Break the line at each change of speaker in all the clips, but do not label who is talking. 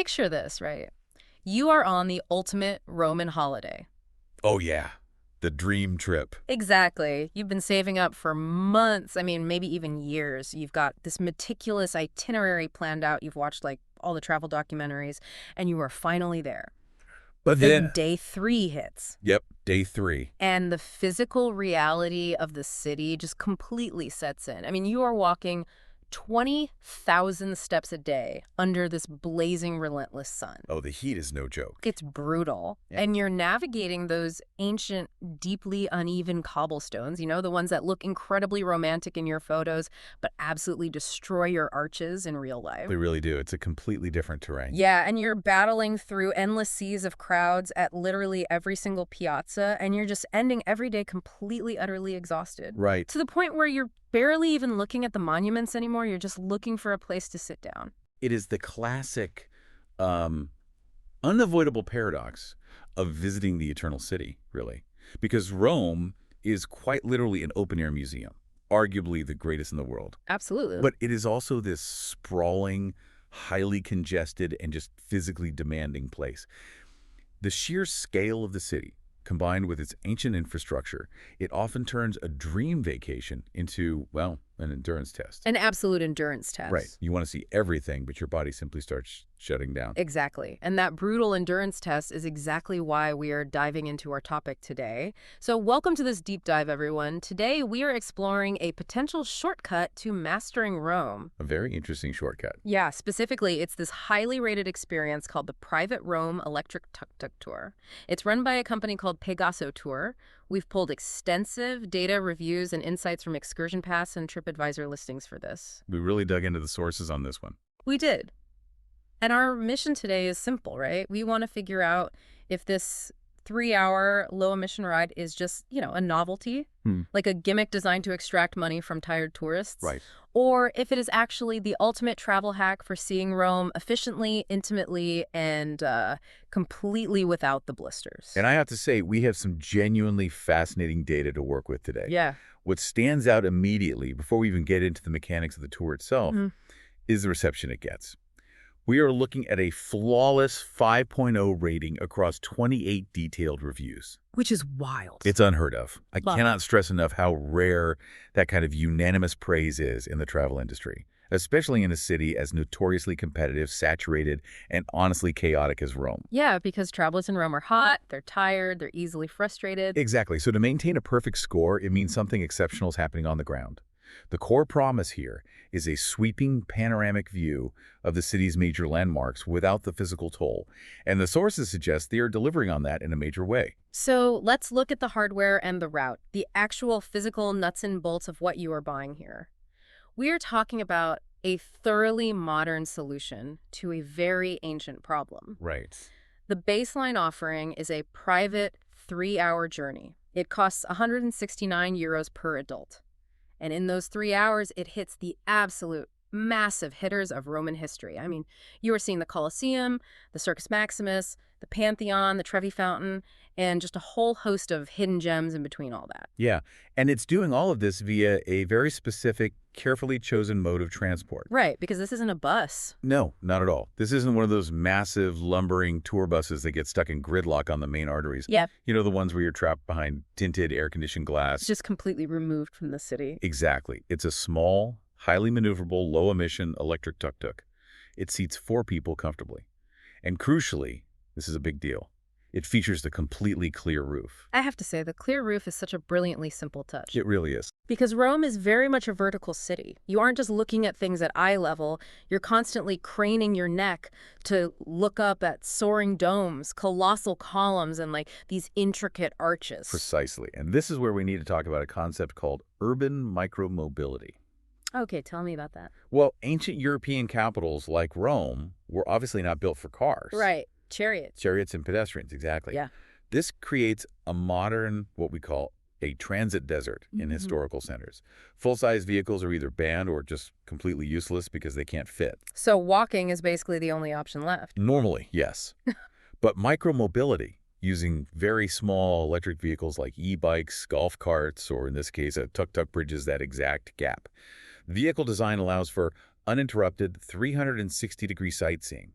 picture this, right? You are on the ultimate Roman holiday.
Oh, yeah. The dream trip.
Exactly. You've been saving up for months, I mean, maybe even years. You've got this meticulous itinerary planned out. You've watched, like, all the travel documentaries, and you are finally there.
But
Then
then,
day 3 hits,
yep, day 3.
and the physical reality of the city just completely sets in. I mean, you are walking 20,000 steps a day under this blazing, relentless sun.
Oh, the heat is no joke.
It's brutal.
Yeah.
And you're navigating those ancient, deeply uneven cobblestones, you know, the ones that look incredibly romantic in your photos, but absolutely destroy your arches in real life.
They really do. It's a completely different terrain.
Yeah, and you're battling through endless seas of crowds at literally every single piazza, and you're just ending every day completely, utterly exhausted.
Right.
To the point where you're barely even looking at the monuments anymore. You're just looking for a place to sit down.
It is the classic, unavoidable paradox of visiting the Eternal City, really. Because Rome is quite literally an open-air museum, arguably the greatest in the world.
Absolutely.
But it is also this sprawling, highly congested, and just physically demanding place. The sheer scale of the city, combined with its ancient infrastructure, it often turns a dream vacation into, well, an endurance test.
An absolute endurance test.
Right. You want to see everything, but your body simply starts shutting down.
Exactly. And that brutal endurance test is exactly why we are diving into our topic today. So welcome to this deep dive, everyone. Today, we are exploring a potential shortcut to mastering Rome.
A very interesting shortcut.
Yeah, specifically, it's this highly rated experience called the Private Rome Electric Tuk Tuk Tour. It's run by a company called Pegaso Tour. We've pulled extensive data, reviews, and insights from ExcursionPass and TripAdvisor listings for this.
We really dug into the sources on this one.
We did. And our mission today is simple, right? We want to figure out if this 3-hour low-emission ride is just, a novelty, like a gimmick designed to extract money from tired tourists.
Right.
Or if it is actually the ultimate travel hack for seeing Rome efficiently, intimately, and completely without the blisters.
And I have to say, we have some genuinely fascinating data to work with today.
Yeah.
What stands out immediately, before we even get into the mechanics of the tour itself, is the reception it gets. We are looking at a flawless 5.0 rating across 28 detailed reviews.
Which is wild.
It's unheard of. I
Love
cannot stress enough how rare that kind of unanimous praise is in the travel industry, especially in a city as notoriously competitive, saturated, and honestly chaotic as Rome.
Yeah, because travelers in Rome are hot, they're tired, they're easily frustrated.
Exactly. So to maintain a perfect score, it means something exceptional is happening on the ground. The core promise here is a sweeping panoramic view of the city's major landmarks without the physical toll, and the sources suggest they are delivering on that in a major way.
So let's look at the hardware and the route, the actual physical nuts and bolts of what you are buying here. We are talking about a thoroughly modern solution to a very ancient problem.
Right.
The baseline offering is a private 3-hour journey. It costs 169 euros per adult. And in those 3 hours, it hits the absolute massive hitters of Roman history. I mean, you are seeing the Colosseum, the Circus Maximus, the Pantheon, the Trevi Fountain, and just a whole host of hidden gems in between all that.
Yeah, and it's doing all of this via a very specific, carefully chosen mode of transport.
Right, because this isn't a bus.
No, not at all. This isn't one of those massive, lumbering tour buses that get stuck in gridlock on the main arteries.
Yeah.
You know, the ones where you're trapped behind tinted, air-conditioned glass.
It's just completely removed from the city.
Exactly. It's a small, highly maneuverable, low-emission electric tuk-tuk. It seats 4 people comfortably. And crucially, this is a big deal, it features the completely clear roof.
I have to say, the clear roof is such a brilliantly simple touch.
It really is.
Because Rome is very much a vertical city. You aren't just looking at things at eye level. You're constantly craning your neck to look up at soaring domes, colossal columns, and these intricate arches.
Precisely. And this is where we need to talk about a concept called urban micromobility.
Okay, tell me about that.
Well, ancient European capitals like Rome were obviously not built for cars.
Right. Chariots.
Chariots and pedestrians, exactly.
Yeah.
This creates a modern, what we call a transit desert in historical centers. Full-size vehicles are either banned or just completely useless because they can't fit.
So walking is basically the only option left.
Normally, yes. But micromobility, using very small electric vehicles like e-bikes, golf carts, or in this case, a tuk-tuk bridges that exact gap. Vehicle design allows for uninterrupted 360-degree sightseeing.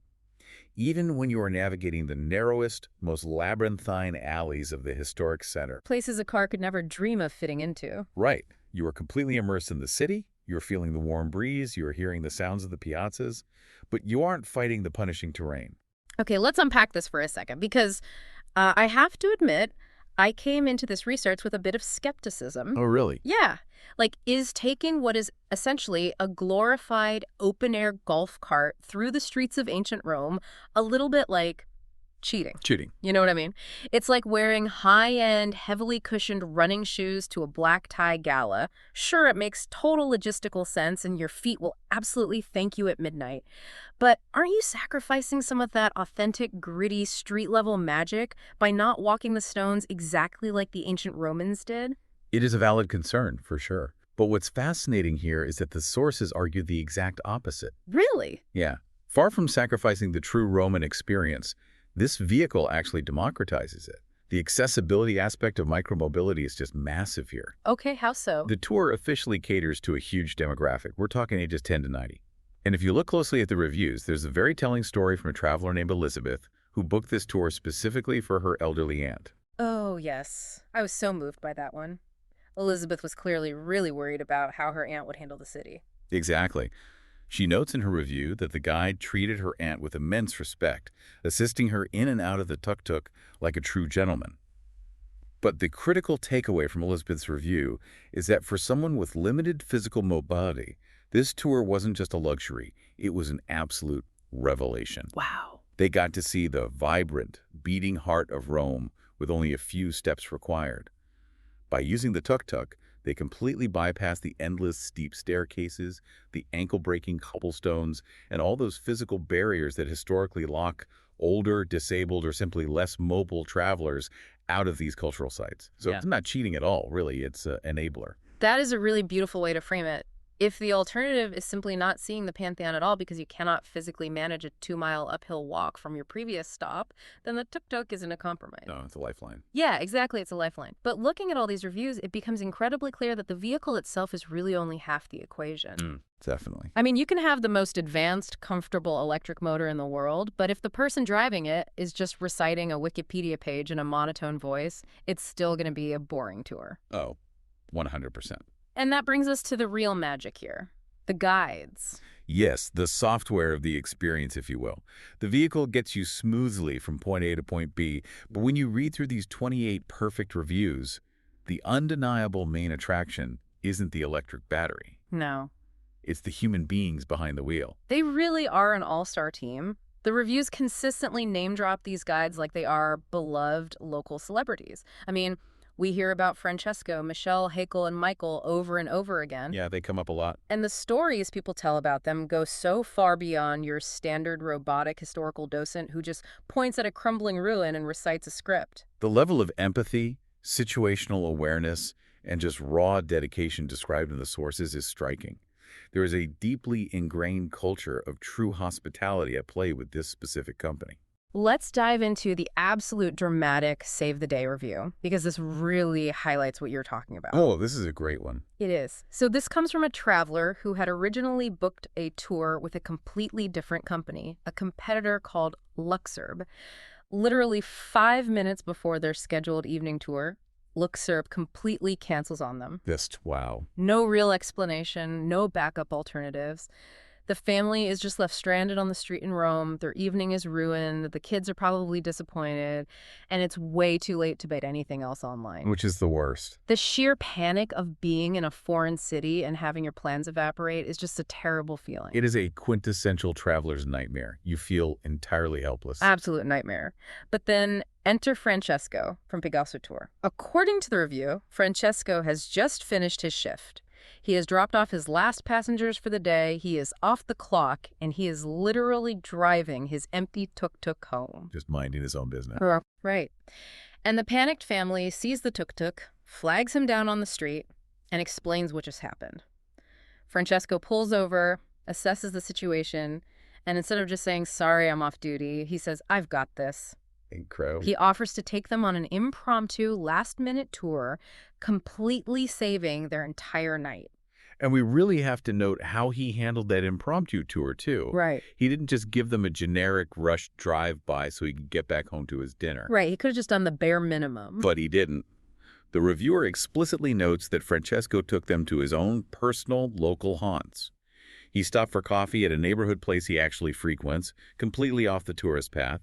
even when you are navigating the narrowest, most labyrinthine alleys of the historic center.
Places a car could never dream of fitting into.
Right. You are completely immersed in the city, you're feeling the warm breeze, you're hearing the sounds of the piazzas, but you aren't fighting the punishing terrain.
Okay, let's unpack this for a second, because I have to admit, I came into this research with a bit of skepticism.
Oh, really?
Yeah. Like, is taking what is essentially a glorified open-air golf cart through the streets of ancient Rome a little bit like cheating?
Cheating.
You know what I mean? It's like wearing high-end, heavily cushioned running shoes to a black tie gala. Sure, it makes total logistical sense, and your feet will absolutely thank you at midnight. But aren't you sacrificing some of that authentic, gritty, street-level magic by not walking the stones exactly like the ancient Romans did?
It is a valid concern, for sure. But what's fascinating here is that the sources argue the exact opposite.
Really?
Yeah. Far from sacrificing the true Roman experience, this vehicle actually democratizes it. The accessibility aspect of micromobility is just massive here.
Okay, how so?
The tour officially caters to a huge demographic. We're talking ages 10 to 90. And if you look closely at the reviews, there's a very telling story from a traveler named Elizabeth who booked this tour specifically for her elderly aunt.
Oh, yes. I was so moved by that one. Elizabeth was clearly really worried about how her aunt would handle the city.
Exactly. She notes in her review that the guide treated her aunt with immense respect, assisting her in and out of the Tuk Tuk like a true gentleman. But the critical takeaway from Elizabeth's review is that for someone with limited physical mobility, this tour wasn't just a luxury, it was an absolute revelation.
Wow.
They got to see the vibrant, beating heart of Rome with only a few steps required. By using the Tuk Tuk, they completely bypassed the endless steep staircases, the ankle-breaking cobblestones, and all those physical barriers that historically lock older, disabled, or simply less mobile travelers out of these cultural sites. So It's not cheating at all, really. It's an enabler.
That is a really beautiful way to frame it. If the alternative is simply not seeing the Pantheon at all because you cannot physically manage a 2-mile uphill walk from your previous stop, then the tuk-tuk isn't a compromise.
No, it's a lifeline.
Yeah, exactly, it's a lifeline. But looking at all these reviews, it becomes incredibly clear that the vehicle itself is really only half the equation.
Definitely.
I mean, you can have the most advanced, comfortable electric motor in the world, but if the person driving it is just reciting a Wikipedia page in a monotone voice, it's still going to be a boring tour.
Oh, 100%.
And that brings us to the real magic here, the guides.
Yes, the software of the experience, if you will. The vehicle gets you smoothly from point A to point B, but when you read through these 28 perfect reviews, the undeniable main attraction isn't the electric battery.
No.
It's the human beings behind the wheel.
They really are an all-star team. The reviews consistently name-drop these guides like they are beloved local celebrities. I mean, we hear about Francesco, Michelle, Hakel, and Michael over and over again.
Yeah, they come up a lot.
And the stories people tell about them go so far beyond your standard robotic historical docent who just points at a crumbling ruin and recites a script.
The level of empathy, situational awareness, and just raw dedication described in the sources is striking. There is a deeply ingrained culture of true hospitality at play with this specific company.
Let's dive into the absolute dramatic Save the Day review, because this really highlights what you're talking about.
Oh, this is a great one.
It is. So this comes from a traveler who had originally booked a tour with a completely different company, a competitor called Luxurb. Literally 5 minutes before their scheduled evening tour, Luxurb completely cancels on them.
Wow.
No real explanation, no backup alternatives. The family is just left stranded on the street in Rome. Their evening is ruined. The kids are probably disappointed. And it's way too late to bet anything else online.
Which is the worst.
The sheer panic of being in a foreign city and having your plans evaporate is just a terrible feeling.
It is a quintessential traveler's nightmare. You feel entirely helpless.
Absolute nightmare. But then enter Francesco from Pegaso Tour. According to the review, Francesco has just finished his shift. He has dropped off his last passengers for the day, he is off the clock, and he is literally driving his empty tuk-tuk home.
Just minding his own business.
Right. And the panicked family sees the tuk-tuk, flags him down on the street, and explains what just happened. Francesco pulls over, assesses the situation, and instead of just saying, "Sorry, I'm off duty," he says, "I've got this."
Incredible.
He offers to take them on an impromptu, last-minute tour, completely saving their entire night.
And we really have to note how he handled that impromptu tour, too.
Right.
He didn't just give them a generic rush drive-by so he could get back home to his dinner.
Right. He could have just done the bare minimum.
But he didn't. The reviewer explicitly notes that Francesco took them to his own personal local haunts. He stopped for coffee at a neighborhood place he actually frequents, completely off the tourist path.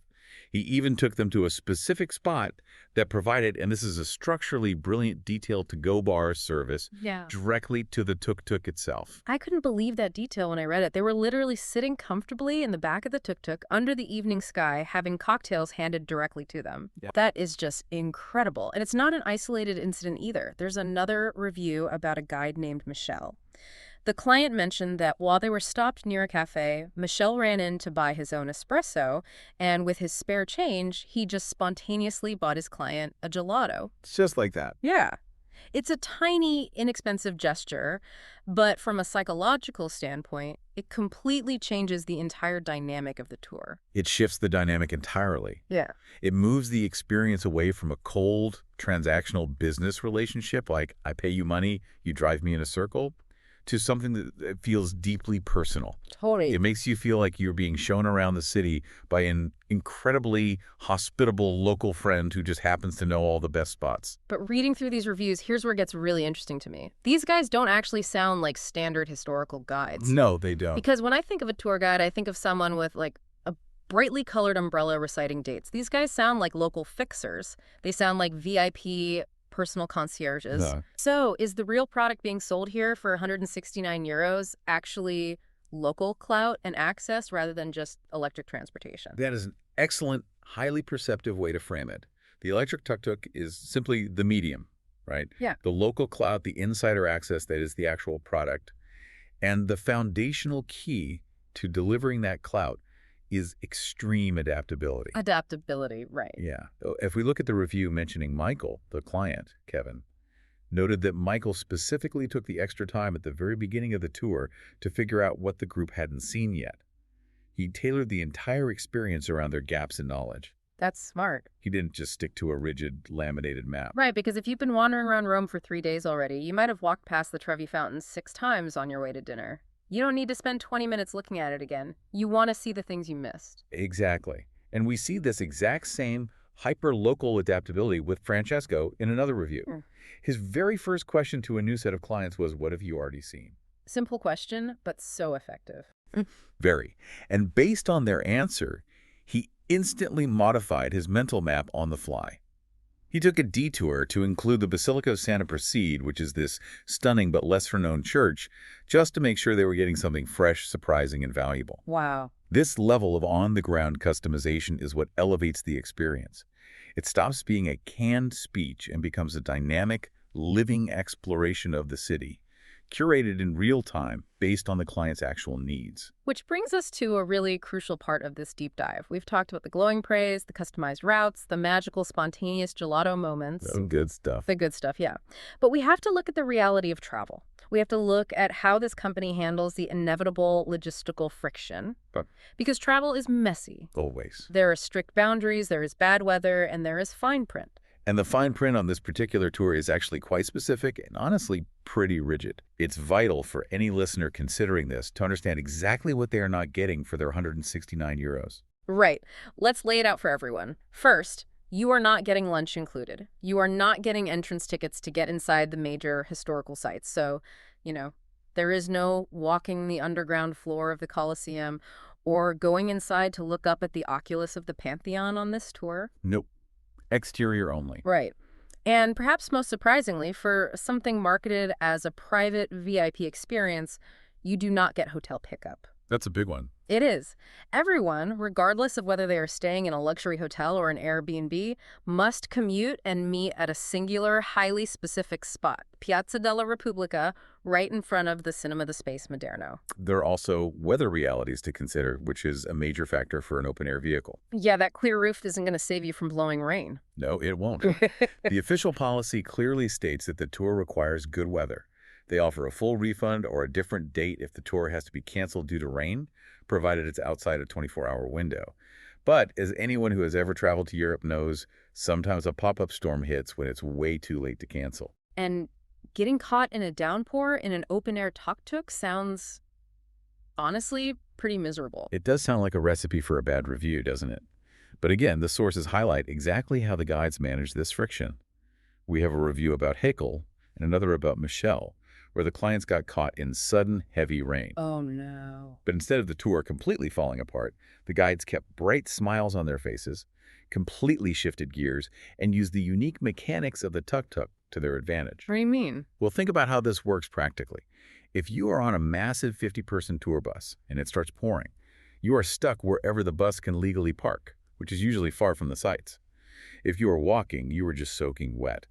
He even took them to a specific spot that provided, and this is a structurally brilliant detail, to-go bar service directly to the Tuk Tuk itself.
I couldn't believe that detail when I read it. They were literally sitting comfortably in the back of the Tuk Tuk under the evening sky, having cocktails handed directly to them. Yeah. That is just incredible. And it's not an isolated incident either. There's another review about a guide named Michel. The client mentioned that while they were stopped near a cafe, Michel ran in to buy his own espresso, and with his spare change, he just spontaneously bought his client a gelato.
It's just like that.
Yeah. It's a tiny, inexpensive gesture, but from a psychological standpoint, it completely changes the entire dynamic of the tour.
It shifts the dynamic entirely.
Yeah.
It moves the experience away from a cold, transactional business relationship, like I pay you money, you drive me in a circle, to something that feels deeply personal.
Totally.
It makes you feel like you're being shown around the city by an incredibly hospitable local friend who just happens to know all the best spots.
But reading through these reviews, here's where it gets really interesting to me. These guys don't actually sound like standard historical guides.
No, they don't.
Because when I think of a tour guide, I think of someone with like a brightly colored umbrella reciting dates. These guys sound like local fixers. They sound like VIP personal concierges.
No.
So is the real product being sold here for 169 euros actually local clout and access rather than just electric transportation?
That is an excellent, highly perceptive way to frame it. The electric tuk-tuk is simply the medium, right?
Yeah.
The local clout, the insider access that is the actual product. And the foundational key to delivering that clout is extreme adaptability.
Adaptability, right.
Yeah. If we look at the review mentioning Michael, the client, Kevin, noted that Michael specifically took the extra time at the very beginning of the tour to figure out what the group hadn't seen yet. He tailored the entire experience around their gaps in knowledge.
That's smart.
He didn't just stick to a rigid, laminated map.
Right, because if you've been wandering around Rome for 3 days already, you might have walked past the Trevi Fountains 6 times on your way to dinner. You don't need to spend 20 minutes looking at it again. You want to see the things you missed.
Exactly. And we see this exact same hyper-local adaptability with Francesco in another review. His very first question to a new set of clients was, what have you already seen?
Simple question, but so effective.
Very. And based on their answer, he instantly modified his mental map on the fly. He took a detour to include the Basilica of Santa Prassede, which is this stunning but lesser-known church, just to make sure they were getting something fresh, surprising, and valuable.
Wow.
This level of on-the-ground customization is what elevates the experience. It stops being a canned speech and becomes a dynamic, living exploration of the city, curated in real time based on the client's actual needs.
Which brings us to a really crucial part of this deep dive. We've talked about the glowing praise, the customized routes, the magical, spontaneous gelato moments.
Oh, good stuff.
The good stuff, yeah. But we have to look at the reality of travel. We have to look at how this company handles the inevitable logistical friction. Because travel is messy.
Always.
There are strict boundaries, there is bad weather, and there is fine print.
And the fine print on this particular tour is actually quite specific and honestly pretty rigid. It's vital for any listener considering this to understand exactly what they are not getting for their 169 euros.
Right. Let's lay it out for everyone. First, you are not getting lunch included. You are not getting entrance tickets to get inside the major historical sites. So, there is no walking the underground floor of the Colosseum or going inside to look up at the oculus of the Pantheon on this tour.
Nope. Exterior only.
Right. And perhaps most surprisingly, for something marketed as a private VIP experience, you do not get hotel pickup.
That's a big one.
It is. Everyone, regardless of whether they are staying in a luxury hotel or an Airbnb, must commute and meet at a singular, highly specific spot, Piazza della Repubblica, right in front of the Cinema di Space Moderno.
There are also weather realities to consider, which is a major factor for an open-air vehicle.
Yeah, that clear roof isn't going to save you from blowing rain.
No, it won't. The official policy clearly states that the tour requires good weather. They offer a full refund or a different date if the tour has to be canceled due to rain, provided it's outside a 24-hour window. But as anyone who has ever traveled to Europe knows, sometimes a pop-up storm hits when it's way too late to cancel.
And Getting caught in a downpour in an open-air tuk-tuk sounds, honestly, pretty miserable.
It does sound like a recipe for a bad review, doesn't it? But again, the sources highlight exactly how the guides manage this friction. We have a review about Haeckel and another about Michelle, where the clients got caught in sudden, heavy rain.
Oh, no.
But instead of the tour completely falling apart, the guides kept bright smiles on their faces, completely shifted gears, and used the unique mechanics of the tuk-tuk to their advantage.
What do you mean?
Well, think about how this works practically. If you are on a massive 50-person tour bus and it starts pouring, you are stuck wherever the bus can legally park, which is usually far from the sights. If you are walking, you are just soaking wet.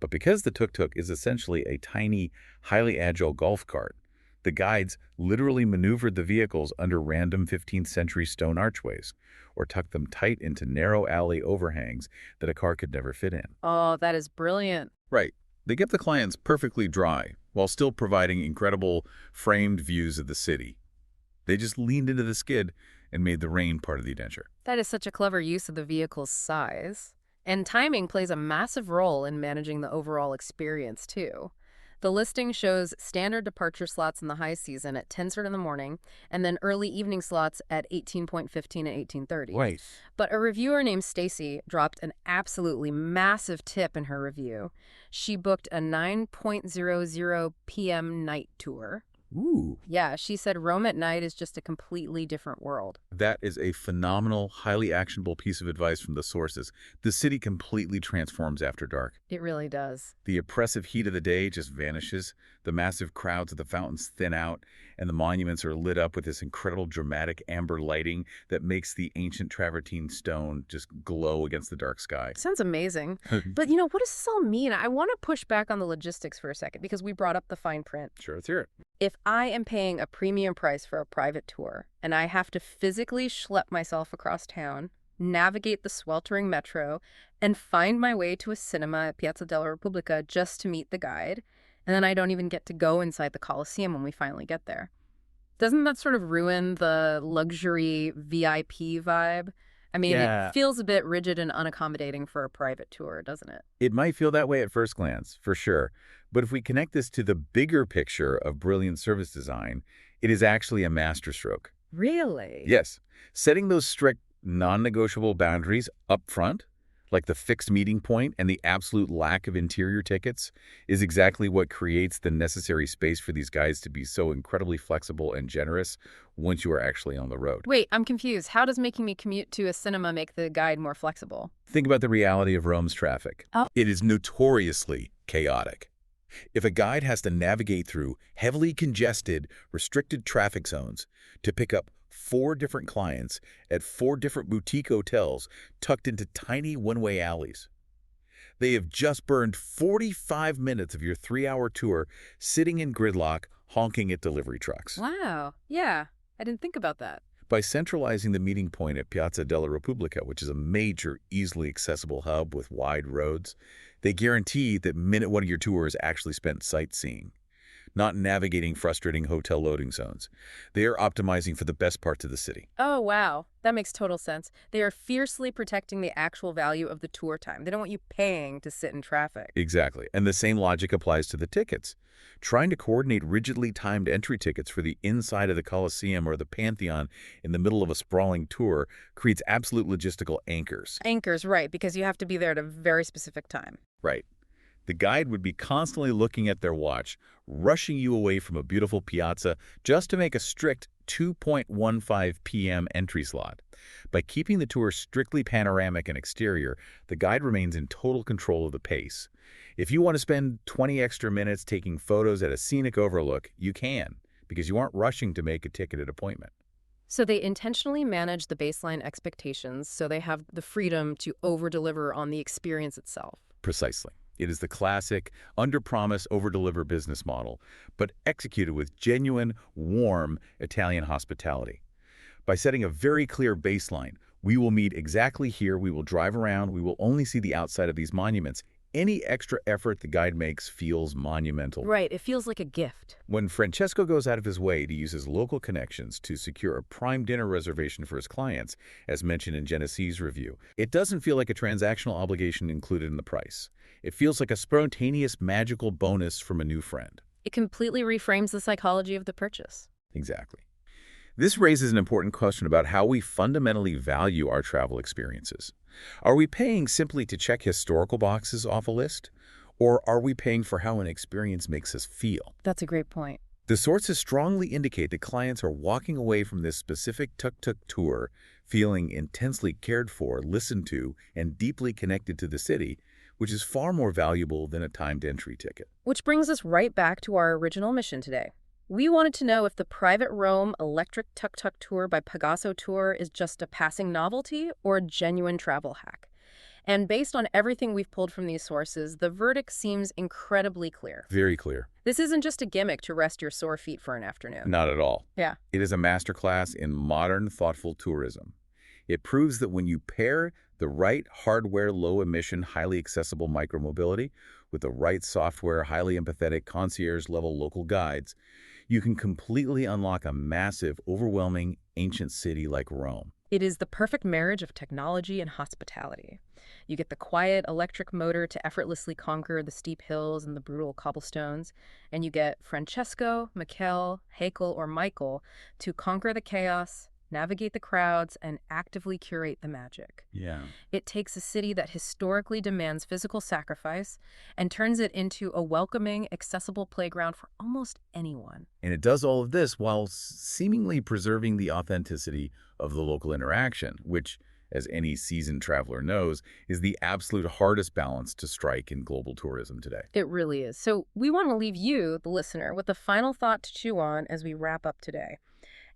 But because the tuk-tuk is essentially a tiny, highly agile golf cart, the guides literally maneuvered the vehicles under random 15th century stone archways, or tucked them tight into narrow alley overhangs that a car could never fit in.
Oh, that is brilliant.
Right. They kept the clients perfectly dry, while still providing incredible framed views of the city. They just leaned into the skid and made the rain part of the adventure.
That is such a clever use of the vehicle's size. And timing plays a massive role in managing the overall experience, too. The listing shows standard departure slots in the high season at 10:30 in the morning, and then early evening slots at 18:15 and 18:30.
Right.
But a reviewer named Stacy dropped an absolutely massive tip in her review. She booked a 9:00 p.m. night tour.
Ooh.
Yeah, she said Rome at night is just a completely different world.
That is a phenomenal, highly actionable piece of advice from the sources. The city completely transforms after dark.
It really does.
The oppressive heat of the day just vanishes, the massive crowds at the fountains thin out, and the monuments are lit up with this incredible dramatic amber lighting that makes the ancient travertine stone just glow against the dark sky.
Sounds amazing. But, what does this all mean? I want to push back on the logistics for a second because we brought up the fine print.
Sure, let's hear it.
If I am paying a premium price for a private tour and I have to physically schlep myself across town, navigate the sweltering metro, and find my way to a cinema at Piazza della Repubblica just to meet the guide, and then I don't even get to go inside the Colosseum when we finally get there, doesn't that sort of ruin the luxury VIP vibe? I mean,
Yeah.
It feels a bit rigid and unaccommodating for a private tour, doesn't it?
It might feel that way at first glance, for sure. But if we connect this to the bigger picture of brilliant service design, it is actually a masterstroke.
Really?
Yes, setting those strict, non-negotiable boundaries up front, like the fixed meeting point and the absolute lack of interior tickets, is exactly what creates the necessary space for these guides to be so incredibly flexible and generous once you are actually on the road.
Wait, I'm confused. How does making me commute to a cinema make the guide more flexible?
Think about the reality of Rome's traffic.
Oh.
It is notoriously chaotic. If a guide has to navigate through heavily congested, restricted traffic zones to pick up 4 different clients at 4 different boutique hotels tucked into tiny one-way alleys, they have just burned 45 minutes of your 3-hour tour sitting in gridlock, honking at delivery trucks.
Wow. Yeah, I didn't think about that.
By centralizing the meeting point at Piazza della Repubblica, which is a major, easily accessible hub with wide roads, they guarantee that minute one of your tour is actually spent sightseeing, not navigating frustrating hotel loading zones. They are optimizing for the best parts of the city.
Oh, wow. That makes total sense. They are fiercely protecting the actual value of the tour time. They don't want you paying to sit in traffic.
Exactly. And the same logic applies to the tickets. Trying to coordinate rigidly timed entry tickets for the inside of the Colosseum or the Pantheon in the middle of a sprawling tour creates absolute logistical anchors.
Anchors, right, because you have to be there at a very specific time.
Right. The guide would be constantly looking at their watch, rushing you away from a beautiful piazza just to make a strict 2:15 p.m. entry slot. By keeping the tour strictly panoramic and exterior, the guide remains in total control of the pace. If you want to spend 20 extra minutes taking photos at a scenic overlook, you can, because you aren't rushing to make a ticketed appointment.
So they intentionally manage the baseline expectations so they have the freedom to over-deliver on the experience itself.
Precisely. It is the classic under-promise, over-deliver business model, but executed with genuine, warm Italian hospitality. By setting a very clear baseline, we will meet exactly here, we will drive around, we will only see the outside of these monuments. any extra effort the guide makes feels monumental.
Right, it feels like a gift.
When Francesco goes out of his way to use his local connections to secure a prime dinner reservation for his clients, as mentioned in Genesee's review, it doesn't feel like a transactional obligation included in the price. It feels like a spontaneous, magical bonus from a new friend.
It completely reframes the psychology of the purchase.
Exactly. This raises an important question about how we fundamentally value our travel experiences. Are we paying simply to check historical boxes off a list? Or are we paying for how an experience makes us feel?
That's a great point.
The sources strongly indicate that clients are walking away from this specific Tuk Tuk tour feeling intensely cared for, listened to, and deeply connected to the city, which is far more valuable than a timed entry ticket.
Which brings us right back to our original mission today. We wanted to know if the private Rome electric Tuk Tuk tour by Pegaso Tour is just a passing novelty or a genuine travel hack. And based on everything we've pulled from these sources, the verdict seems incredibly clear.
Very clear.
This isn't just a gimmick to rest your sore feet for an afternoon.
Not at all.
Yeah.
It is a masterclass in modern, thoughtful tourism. It proves that when you pair the right hardware, low-emission, highly accessible micromobility with the right software, highly empathetic, concierge-level local guides, you can completely unlock a massive, overwhelming, ancient city like Rome.
It is the perfect marriage of technology and hospitality. You get the quiet electric motor to effortlessly conquer the steep hills and the brutal cobblestones, and you get Francesco, Mikel, Hakel, or Michael to conquer the chaos, navigate the crowds, and actively curate the magic.
Yeah.
It takes a city that historically demands physical sacrifice and turns it into a welcoming, accessible playground for almost anyone.
And it does all of this while seemingly preserving the authenticity of the local interaction, which, as any seasoned traveler knows, is the absolute hardest balance to strike in global tourism today.
It really is. So we want to leave you, the listener, with a final thought to chew on as we wrap up today.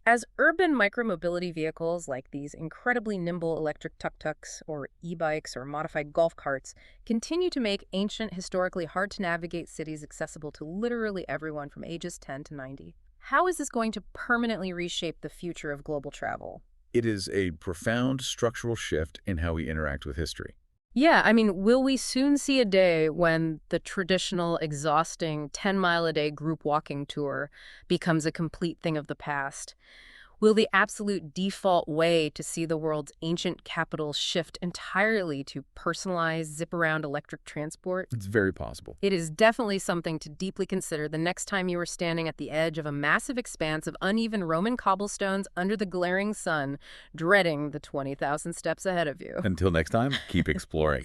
As urban micromobility vehicles like these incredibly nimble electric tuk-tuks or e-bikes or modified golf carts continue to make ancient, historically hard-to-navigate cities accessible to literally everyone from ages 10 to 90, how is this going to permanently reshape the future of global travel?
It is a profound structural shift in how we interact with history.
Yeah, I mean, will we soon see a day when the traditional, exhausting 10-mile-a-day group walking tour becomes a complete thing of the past? Will the absolute default way to see the world's ancient capitals shift entirely to personalized, zip-around electric transport?
It's very possible.
It is definitely something to deeply consider the next time you are standing at the edge of a massive expanse of uneven Roman cobblestones under the glaring sun, dreading the 20,000 steps ahead of you.
Until next time, keep exploring.